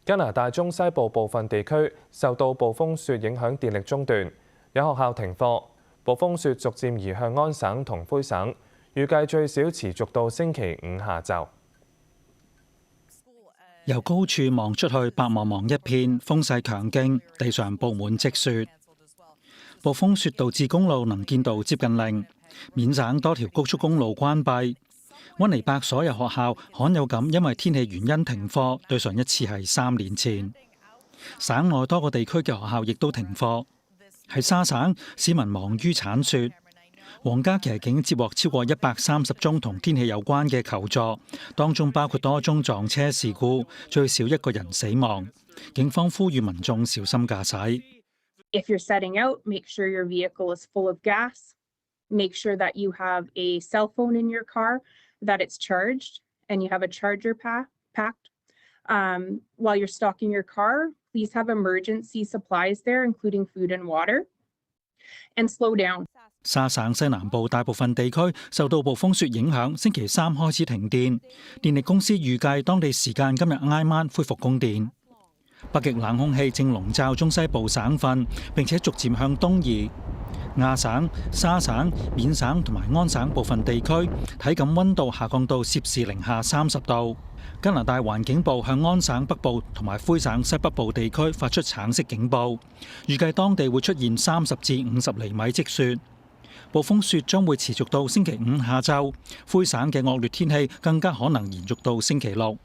加拿大中西部部分地區受到暴風雪影響，電力中斷，有學校停課。暴風雪逐漸移向安省同魁省，預計最少持續到星期五下晝。由高處望出去，白茫茫一片，風勢強勁，地上佈滿積雪。暴風雪導致公路能見度接近零，緬省多條高速公路關閉。溫尼伯所有學校罕有咁因為天氣原因停課，對上一次係3年前。省內多個地區嘅學校亦都停課。喺沙省，市民忙於鏟雪。皇家騎警接獲超過130宗同天氣有關嘅求助，當中包括多宗撞車事故，最少1個人死亡。警方呼籲民眾小心駕駛。If you're setting out, make sure your vehicle is full of gas. Make sure that you have a cell phone in your car, that it's charged, and you have a charger packed. While you're stocking your car, please have emergency supplies there, including food and water. And slow down. 沙省西南部大部分地區受到暴風雪影響，星期3開始停電。電力公司預計當地時間今日挨晚恢復供電。北極冷空氣正籠罩中西部省份，並且逐漸向東移。亞省、沙省、緬省同埋安省部分地區體感溫度下降到攝氏零下30度。加拿大環境部向安省北部同埋魁省西北部地區發出橙色警報，預計當地會出現30至50厘米積雪。暴風雪將會持續到星期5下晝，魁省嘅惡劣天氣更加可能延續到星期6。